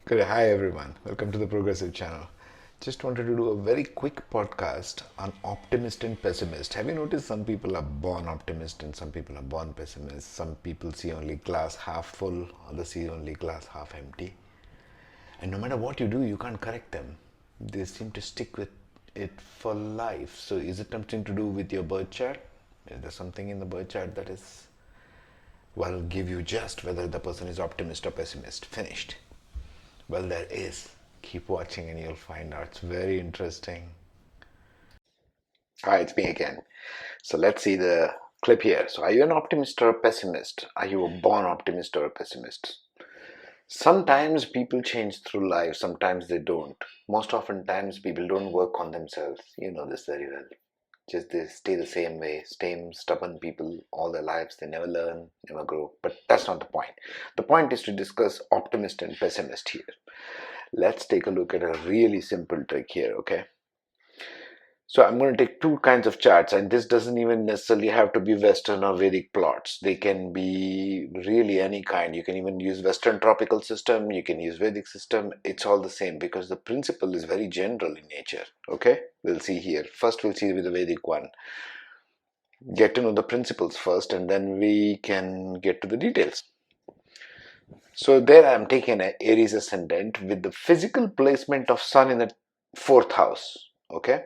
Good. Hi everyone. Welcome to the Progressive channel. Just wanted to do a very quick podcast on optimist and pessimist. Have you noticed some people are born optimist and some people are born pessimist? Some people see only glass half full, others see only glass half empty. And no matter what you do, you can't correct them. They seem to stick with it for life. So is it something to do with your birth chart? Is there something in the birth chart that is, well, give you just whether the person is optimist or pessimist? Finished. Well, there is. Keep watching and you'll find out. It's very interesting. Hi, it's me again. So let's see the clip here. So, are you an optimist or a pessimist? Are you a born optimist or a pessimist? Sometimes people change through life, sometimes they don't. Most often times people don't work on themselves. You know this very well. Just they stay the same way, same stubborn people all their lives. They never learn, never grow. But that's not the point. The point is to discuss optimist and pessimist here. Let's take a look at a really simple trick here, okay? So I'm going to take two kinds of charts, and this doesn't even necessarily have to be Western or Vedic plots. They can be really any kind. You can even use Western tropical system, you can use Vedic system. It's all the same because the principle is very general in nature, okay? We'll see here. First we'll see with the Vedic one. Get to know the principles first and then we can get to the details. So there I am taking an Aries ascendant with the physical placement of Sun in the 4th house, okay?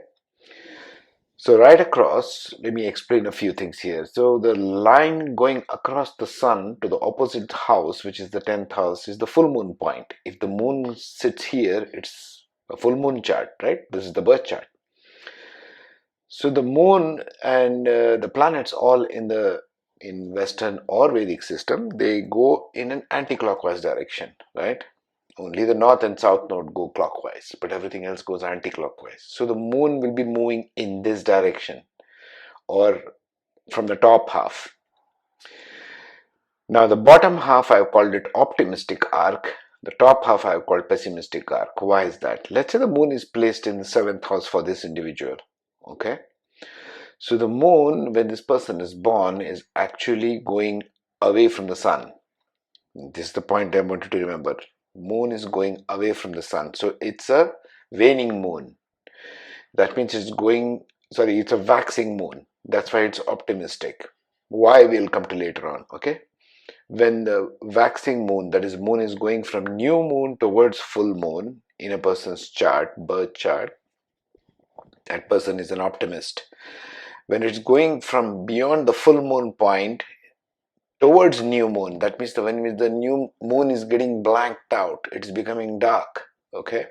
So right across, let me explain a few things here. So the line going across the Sun to the opposite house, which is the 10th house, is the full moon point. If the moon sits here, it's a full moon chart, right? This is the birth chart. So the moon and the planets all in Western or Vedic system, they go in an anti-clockwise direction, right? Only the north and south node go clockwise, but everything else goes anti-clockwise. So the moon will be moving in this direction or from the top half. Now the bottom half I've called it optimistic arc. The top half I've called pessimistic arc. Why is that? Let's say the moon is placed in the 7th house for this individual. Okay. So the moon, when this person is born, is actually going away from the sun. This is the point I want you to remember. Moon is going away from the sun. So it's a waning moon. That means it's a waxing moon. That's why it's optimistic. Why we'll come to later on, okay? When the waxing moon, that is moon is going from new moon towards full moon in a person's chart, birth chart, that person is an optimist. When it's going from beyond the full moon point towards new moon, that means when the new moon is getting blanked out, it's becoming dark, okay?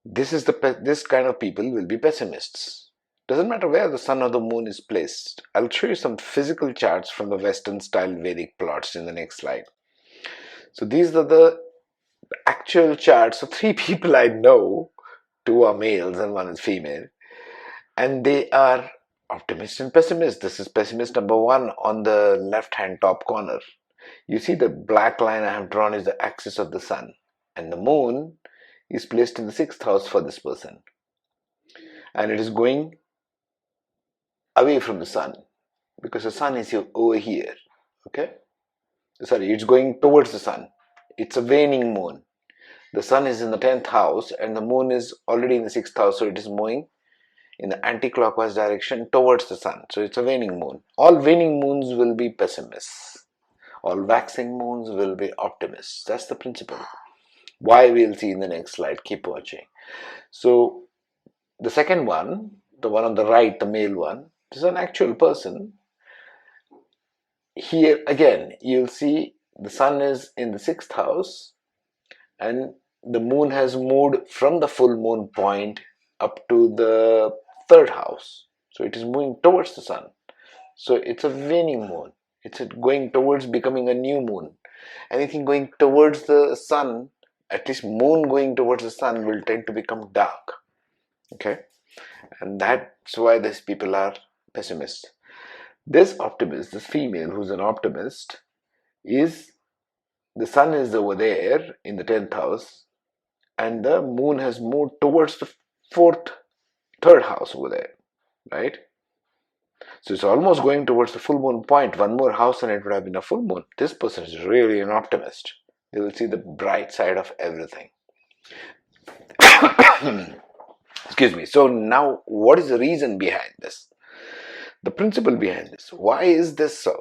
This kind of people will be pessimists. Doesn't matter where the sun or the moon is placed. I'll show you some physical charts from the Western style Vedic plots in the next slide. So these are the actual charts. So 3 people I know, 2 are males and 1 is female, and they are optimist and pessimist. This is pessimist number 1 on the left hand top corner. You see the black line I have drawn is the axis of the sun, and the moon is placed in the 6th house for this person, and it is going away from the sun because the sun is over here, okay? Sorry, it's going towards the sun. It's a waning moon. The sun is in the 10th house and the moon is already in the 6th house, so it is moving in the anti-clockwise direction towards the sun. So it's a waning moon. All waning moons will be pessimists. All waxing moons will be optimists. That's the principle. Why, we'll see in the next slide. Keep watching. So the second one, the one on the right, the male one, is an actual person. Here again, you'll see the sun is in the 6th house and the moon has moved from the full moon point up to the 3rd house. So it is moving towards the sun. So it's a waning moon. It's going towards becoming a new moon. Anything going towards the sun, at least moon going towards the sun, will tend to become dark. Okay? And that's why these people are pessimists. This optimist, this female who's an optimist, is the sun is over there in the 10th house and the moon has moved towards the 3rd house over there, right? So it's almost going towards the full moon point. One more house and it would have been a full moon. This person is really an optimist. You will see the bright side of everything. Excuse me. So now, what is the reason behind this? The principle behind this. Why is this so?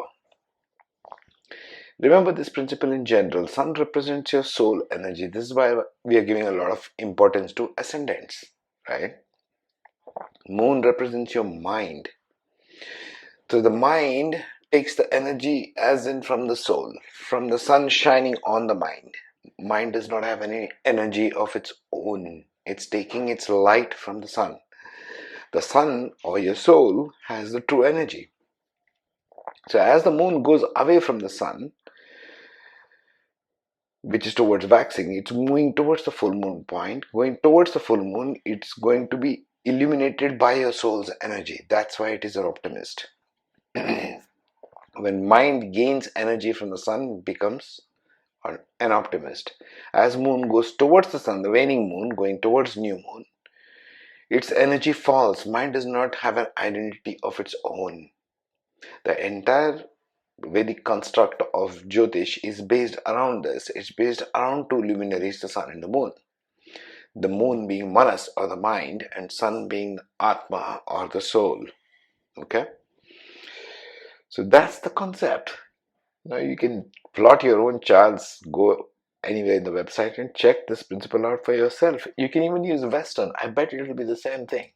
Remember this principle in general. Sun represents your soul energy. This is why we are giving a lot of importance to ascendants, right? Moon represents your mind. So the mind takes the energy as in from the soul, from the sun shining on the mind. Mind does not have any energy of its own. It's taking its light from the sun. The sun or your soul has the true energy. So as the moon goes away from the sun, which is towards waxing, it's moving towards the full moon point. Going towards the full moon, it's going to be illuminated by your soul's energy. That's why it is an optimist. When mind gains energy from the sun, it becomes an optimist. As moon goes towards the sun, the waning moon going towards new moon, its energy falls. Mind does not have an identity of its own. The entire Vedic construct of Jyotish is based around this. It's based around two luminaries, the sun and the moon. The moon being Manas or the mind, and sun being Atma or the soul. Okay? So that's the concept. Now you can plot your own charts, go anywhere in the website and check this principle out for yourself. You can even use Western. I bet it will be the same thing.